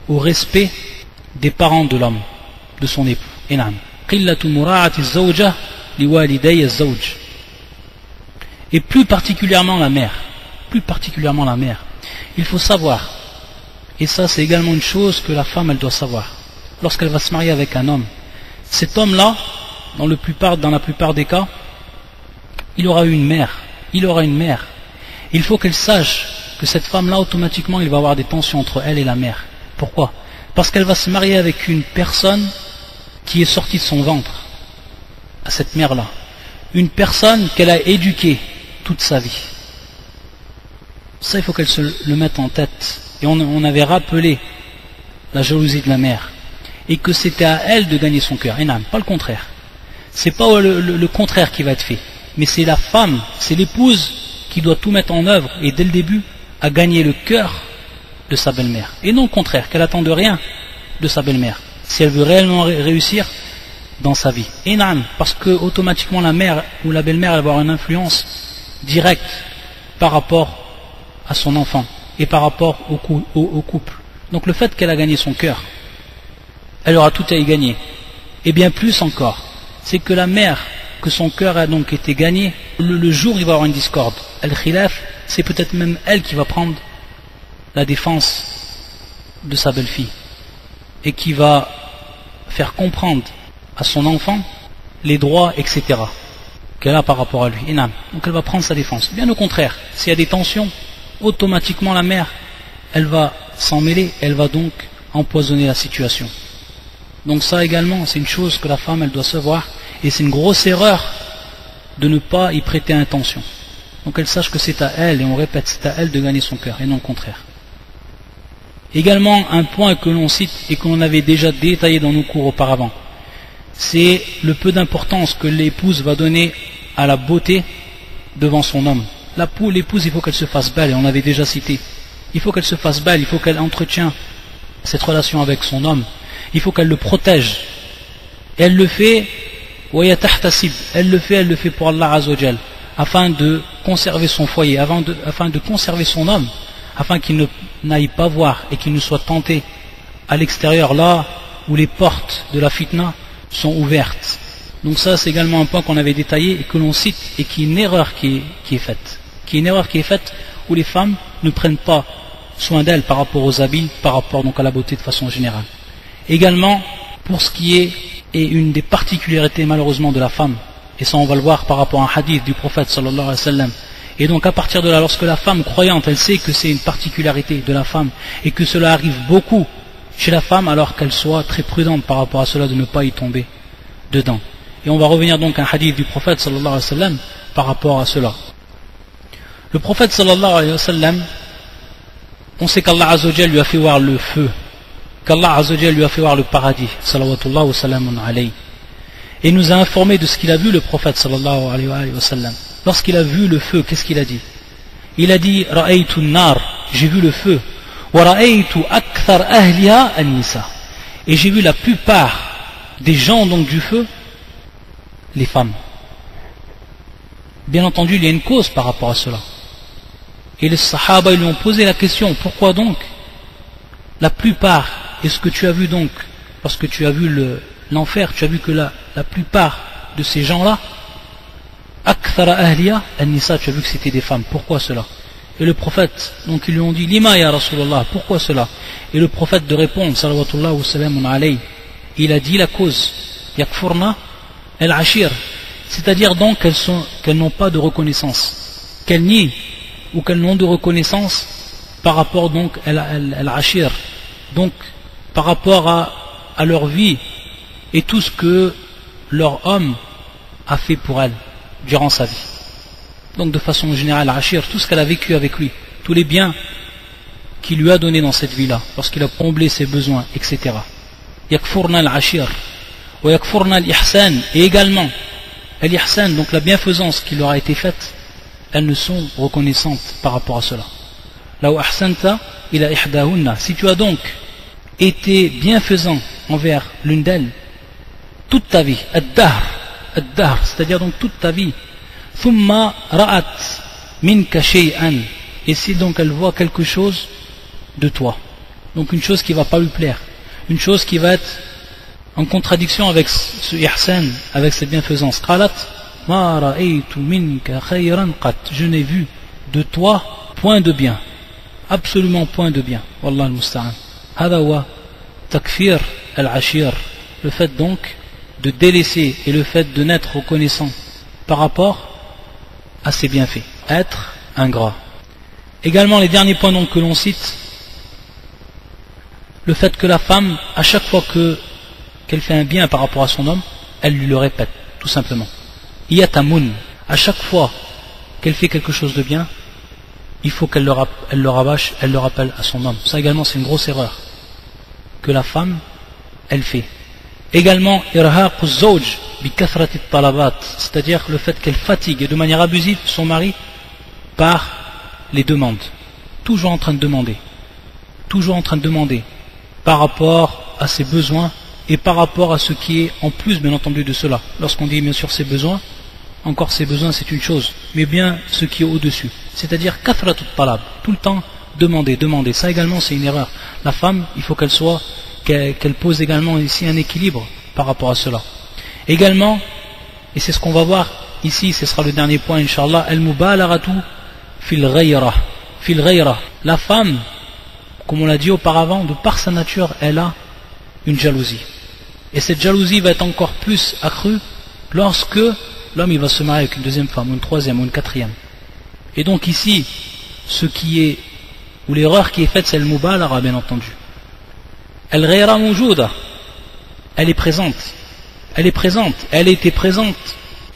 au respect des parents de l'homme, de son époux. Et non. Et plus particulièrement la mère. Il faut savoir, et ça c'est également une chose que la femme elle doit savoir, lorsqu'elle va se marier avec un homme, cet homme-là, dans la plupart des cas, il aura une mère. Il faut qu'elle sache que cette femme-là, automatiquement, il va y avoir des tensions entre elle et la mère. Pourquoi? Parce qu'elle va se marier avec une personne qui est sortie de son ventre, à cette mère-là. Une personne qu'elle a éduquée toute sa vie. Ça, il faut qu'elle se le mette en tête. Et on avait rappelé la jalousie de la mère. Et que c'était à elle de gagner son cœur. Et non, pas le contraire. C'est pas le contraire qui va être fait. Mais c'est la femme, c'est l'épouse qui doit tout mettre en œuvre, et dès le début, à gagner le cœur de sa belle-mère. Et non le contraire, qu'elle attend de rien de sa belle-mère. Si elle veut réellement réussir dans sa vie. Et non, parce que automatiquement la mère ou la belle-mère va avoir une influence directe par rapport à son enfant et par rapport au couple. Donc le fait qu'elle a gagné son cœur, elle aura tout à y gagner. Et bien plus encore, c'est que la mère, que son cœur a donc été gagné, le jour où il va y avoir une discorde, al-khilaf, c'est peut-être même elle qui va prendre la défense de sa belle-fille et qui va faire comprendre à son enfant les droits, etc. qu'elle a par rapport à lui. Et non. Donc elle va prendre sa défense. Bien au contraire, s'il y a des tensions, automatiquement la mère, elle va s'en mêler, elle va donc empoisonner la situation. Donc ça également, c'est une chose que la femme, elle doit savoir, et c'est une grosse erreur de ne pas y prêter attention. Donc elle sache que c'est à elle, et on répète, c'est à elle de gagner son cœur, et non le contraire. Également, un point que l'on cite et que l'on avait déjà détaillé dans nos cours auparavant, c'est le peu d'importance que l'épouse va donner à la beauté devant son homme. L'épouse, il faut qu'elle se fasse belle, et on avait déjà cité. Il faut qu'elle se fasse belle, il faut qu'elle entretienne cette relation avec son homme. Il faut qu'elle le protège. Et elle le fait, elle le fait pour Allah Azzawajal, afin de conserver son foyer, afin de conserver son homme, afin qu'il n'aille pas voir et qu'il ne soit tenté à l'extérieur, là où les portes de la fitna sont ouvertes. Donc ça, c'est également un point qu'on avait détaillé et que l'on cite, et qui est une erreur qui est faite, où les femmes ne prennent pas soin d'elles par rapport aux habits, par rapport donc à la beauté de façon générale. Également, pour ce qui est une des particularités malheureusement de la femme, et ça on va le voir par rapport à un hadith du prophète sallallahu alayhi wa sallam, et donc à partir de là, lorsque la femme croyante, elle sait que c'est une particularité de la femme, et que cela arrive beaucoup chez la femme, alors qu'elle soit très prudente par rapport à cela, de ne pas y tomber dedans. Et on va revenir donc à un hadith du prophète sallallahu alayhi wa sallam par rapport à cela. Le prophète sallallahu alayhi wa sallam, on sait qu'Allah Azzawajal lui a fait voir le feu, qu'Allah Azzawajal lui a fait voir le paradis, salawatullah wa salamun alayhi. Et il nous a informé de ce qu'il a vu, le prophète sallallahu alayhi wa sallam. Lorsqu'il a vu le feu, qu'est-ce qu'il a dit? Il a dit, ra'aytu an-nar, j'ai vu le feu, wa ra'aytu akthar ahliha an-nisa, et j'ai vu la plupart des gens donc du feu, les femmes. Bien entendu, il y a une cause par rapport à cela. Et les Sahaba, ils lui ont posé la question, pourquoi donc la plupart, est-ce que tu as vu donc, parce que tu as vu l'enfer, tu as vu que la plupart de ces gens-là, Akthara ahliya an-nisa, tu as vu que c'était des femmes, pourquoi cela? Et le prophète, donc ils lui ont dit, Lima ya Rasulallah, pourquoi cela? Et le prophète de répondre, salawatullah wa salamun alayhi, il a dit la cause, yakfurna al-ashir, c'est-à-dire donc qu'elles n'ont pas de reconnaissance, qu'elles nient ou qu'elles n'ont de reconnaissance par rapport donc à al-ashir, donc par rapport à leur vie et tout ce que leur homme a fait pour elles durant sa vie. Donc de façon générale, al-ashir, tout ce qu'elle a vécu avec lui, tous les biens qu'il lui a donnés dans cette vie-là, lorsqu'il a comblé ses besoins, etc. Yakfurna al-ashir, wa yakfurna al-ihsan, et également al-ihsan, donc la bienfaisance qui leur a été faite, elles ne sont reconnaissantes par rapport à cela. Law ahsanta ila ihdahunna, si tu as donc été bienfaisant envers l'une d'elles toute ta vie, ad-dahr, c'est-à-dire donc toute ta vie, thumma ra'at minka shay'an, et si donc elle voit quelque chose de toi, donc une chose qui ne va pas lui plaire, une chose qui va être en contradiction avec ce ihsan, avec cette bienfaisance, qalat ma ra'aytu minka khayran qat, je n'ai vu de toi point de bien, absolument point de bien, wallah al-musta'an. Hada wa takfir al-ashir, le fait donc de délaisser et le fait de n'être reconnaissant par rapport à ses bienfaits, être ingrat. Également les derniers points donc que l'on cite, le fait que la femme, à chaque fois qu'elle fait un bien par rapport à son homme, elle lui le répète, tout simplement. Yatamun, à chaque fois qu'elle fait quelque chose de bien, il faut qu'elle le rabâche, elle le rappelle à son homme. Ça également c'est une grosse erreur que la femme, elle fait. Également, irhaqu zawj bi kathrati talabat, c'est-à-dire le fait qu'elle fatigue de manière abusive son mari par les demandes. Toujours en train de demander. Toujours en train de demander par rapport à ses besoins et par rapport à ce qui est en plus, bien entendu, de cela. Lorsqu'on dit bien sûr ses besoins, encore ses besoins c'est une chose, mais bien ce qui est au-dessus. C'est-à-dire kathratu talab, tout le temps demander. Ça également c'est une erreur. La femme, il faut qu'elle pose également ici un équilibre par rapport à cela. Également, et c'est ce qu'on va voir ici, ce sera le dernier point inshallah, al-mubalagatu fil ghayra. La femme, comme on l'a dit auparavant, de par sa nature, elle a une jalousie. Et cette jalousie va être encore plus accrue lorsque l'homme il va se marier avec une deuxième femme, ou une troisième, ou une quatrième. Et donc ici, ou l'erreur qui est faite, c'est le mubalagha, bien entendu. Al-ghayra mawjouda, elle est présente, elle a été présente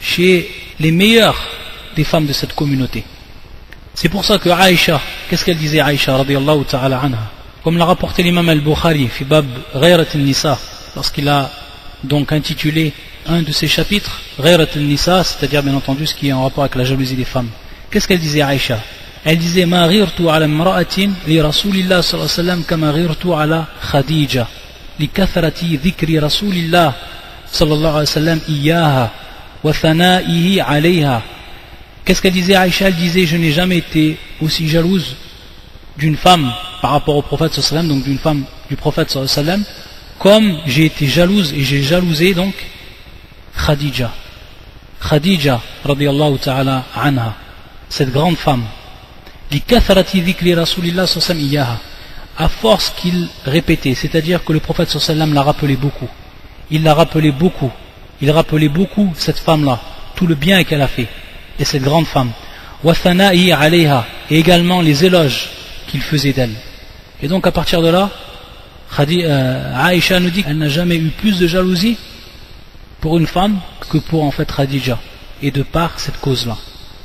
chez les meilleures des femmes de cette communauté. C'est pour ça que Aïcha, qu'est-ce qu'elle disait Aïcha radiyallahu ta'ala anha, comme l'a rapporté l'imam al-Bukhari fi bab ghayrat al-nisa, lorsqu'il a donc intitulé un de ses chapitres ghayrat al-nisa, c'est-à-dire bien entendu ce qui est en rapport avec la jalousie des femmes. Qu'est-ce qu'elle disait Aïcha? Elle disait ma ghirtu ala imra'atin li rasulillah sallallahu alayhi wa sallam kama ghirtu ala Khadija li kathrati dhikri rasulillah sallallahu alayhi wa sallam iyyaha wa thana'ihi alayha. Qu'est-ce qu'elle disait Aïcha? Elle disait je n'ai jamais été aussi jalouse d'une femme par rapport au prophète sallallahu alayhi wa sallam, donc d'une femme du prophète sallallahu alayhi wa sallam, comme j'ai été jalouse et j'ai jalousé donc Khadija radiyallahu ta'ala anha, cette grande femme, à force qu'il répétait, c'est-à-dire que le prophète sallallahu alayhi wa sallam l'a rappelé beaucoup, il rappelait beaucoup cette femme-là, tout le bien qu'elle a fait, et cette grande femme, et également les éloges qu'il faisait d'elle. Et donc à partir de là, Aïcha nous dit qu'elle n'a jamais eu plus de jalousie pour une femme que pour en fait Khadija, et de par cette cause-là.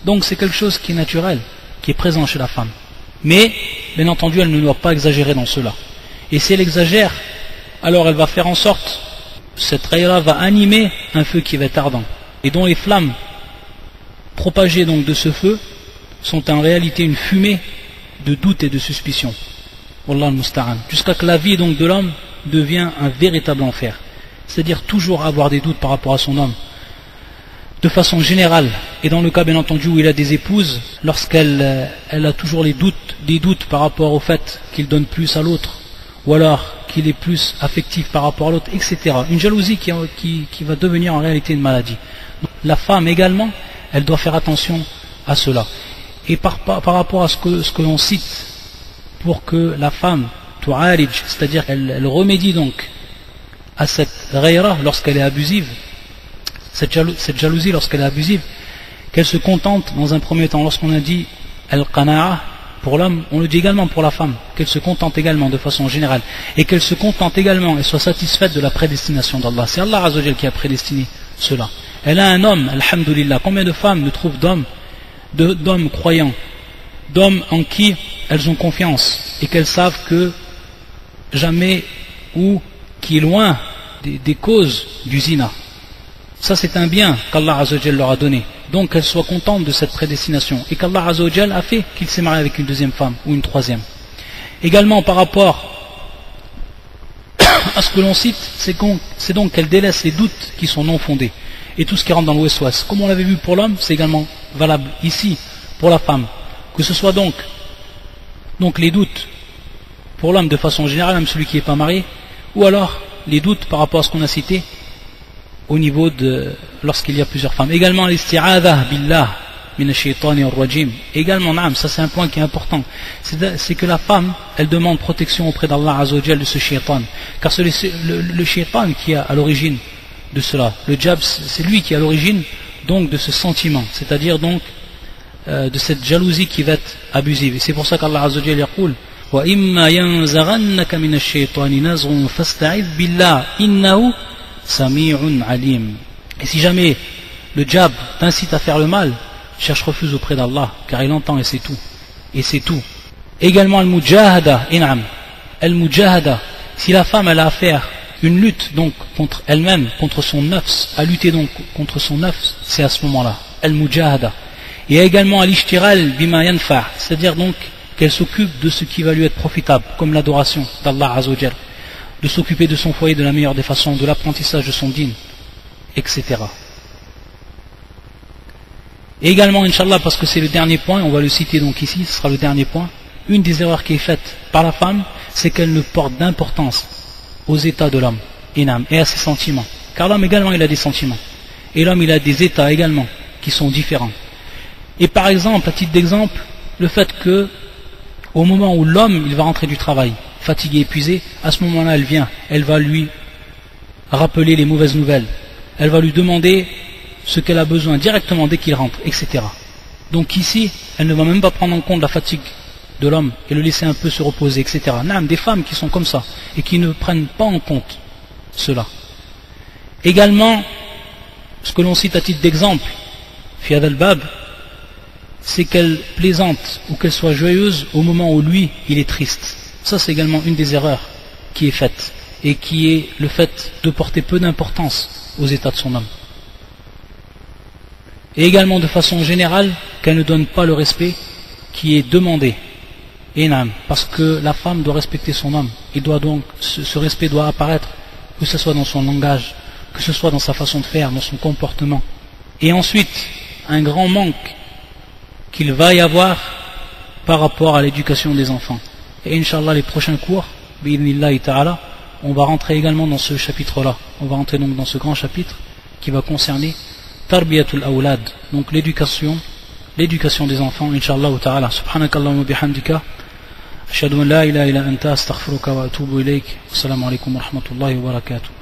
Donc c'est quelque chose qui est naturel, qui est présent chez la femme. Mais, bien entendu, elle ne doit pas exagérer dans cela. Et si elle exagère, alors elle va faire en sorte, cette raïra va animer un feu qui va être ardent, et dont les flammes propagées donc de ce feu sont en réalité une fumée de doute et de suspicion. Wallah al-musta'an. Jusqu'à que la vie donc de l'homme devient un véritable enfer. c'est-à-dire toujours avoir des doutes par rapport à son homme, de façon générale, et dans le cas bien entendu où il a des épouses, lorsqu'elle a toujours des doutes par rapport au fait qu'il donne plus à l'autre, ou alors qu'il est plus affectif par rapport à l'autre, etc. Une jalousie qui va devenir en réalité une maladie. Donc, la femme également, elle doit faire attention à cela. Et par rapport à ce que l'on cite, pour que la femme tu'alij, c'est-à-dire elle remédie donc à cette ghayra lorsqu'elle est abusive, cette jalousie lorsqu'elle est abusive, qu'elle se contente dans un premier temps, lorsqu'on a dit al-qana'a pour l'homme, on le dit également pour la femme, qu'elle se contente également de façon générale, et qu'elle se contente également et soit satisfaite de la prédestination d'Allah. C'est Allah Azza wa Jal qui a prédestiné cela. Elle a un homme, alhamdulillah. Combien de femmes ne trouvent d'hommes croyants, d'hommes en qui elles ont confiance et qu'elles savent que jamais ou qui est loin des causes du zina. Ça c'est un bien qu'Allah Azza wa Jal leur a donné. Donc qu'elles soient contentes de cette prédestination et qu'Allah Azza wa Jal a fait qu'il s'est marié avec une deuxième femme ou une troisième. Également par rapport à ce que l'on cite, c'est donc qu'elle délaisse les doutes qui sont non fondés et tout ce qui rentre dans le waswas. Comme on l'avait vu pour l'homme, c'est également valable ici pour la femme. Que ce soit donc les doutes pour l'homme de façon générale, même celui qui n'est pas marié, ou alors les doutes par rapport à ce qu'on a cité au niveau de lorsqu'il y a plusieurs femmes. Également l'isti'adha billah min ash-shaytani ar-rajim. Également, ça c'est un point qui est important. C'est que la femme, elle demande protection auprès d'Allah Azza wa Jal de ce shaytan. Car c'est le shaytan qui est à l'origine de cela. Le jab, c'est lui qui est à l'origine donc de ce sentiment, c'est-à-dire donc de cette jalousie qui va être abusive. Et c'est pour ça qu'Allah Azza wa Jal yaqul wa imma yanzaghannaka min ash-shaytani nazghun fasta'idh billah innahu sami'un alim. Et si jamais le jab t'incite à faire le mal, cherche refuge auprès d'Allah, car il entend et c'est tout. Et c'est tout. Également al-mujahada, in'am. Al-mujahada, si la femme elle a à faire une lutte donc contre elle-même, contre son nafs, à lutter donc contre son nafs, c'est à ce moment-là. Al-mujahada. Et également al-ishtiral bima yanfa', c'est-à-dire donc qu'elle s'occupe de ce qui va lui être profitable, comme l'adoration d'Allah Azza wa Jal, de s'occuper de son foyer de la meilleure des façons, de l'apprentissage de son dîn, etc. Et également, Inch'Allah, parce que c'est le dernier point, on va le citer donc ici, ce sera le dernier point, une des erreurs qui est faite par la femme, c'est qu'elle ne porte d'importance aux états de l'homme, et à ses sentiments. Car l'homme également, il a des sentiments. Et l'homme, il a des états également, qui sont différents. Et par exemple, à titre d'exemple, le fait que, au moment où l'homme, il va rentrer du travail, fatigué, épuisé, à ce moment-là, elle vient, elle va lui rappeler les mauvaises nouvelles. Elle va lui demander ce qu'elle a besoin directement dès qu'il rentre, etc. Donc ici, elle ne va même pas prendre en compte la fatigue de l'homme et le laisser un peu se reposer, etc. Des femmes qui sont comme ça et qui ne prennent pas en compte cela. Également, ce que l'on cite à titre d'exemple, Fiad al-Bab, c'est qu'elle plaisante ou qu'elle soit joyeuse au moment où lui, il est triste. Ça, c'est également une des erreurs qui est faite et qui est le fait de porter peu d'importance aux états de son homme. Et également de façon générale qu'elle ne donne pas le respect qui est demandé. Parce que la femme doit respecter son homme. Et doit donc, ce respect doit apparaître, que ce soit dans son langage, que ce soit dans sa façon de faire, dans son comportement. Et ensuite, un grand manque qu'il va y avoir par rapport à l'éducation des enfants. Et Inch'Allah, les prochains cours, bi'idhnillahi ta'ala, on va rentrer également dans ce chapitre-là. On va rentrer donc dans ce grand chapitre qui va concerner Tarbiyatul Awlad, donc l'éducation des enfants, Inch'Allah ta'ala. Subhanakallahumma bihamdika, ashhadu an la ilaha illa anta, astaghfiruka wa atubu ilayk. Assalamu alaikum wa rahmatullahi wa barakatuh.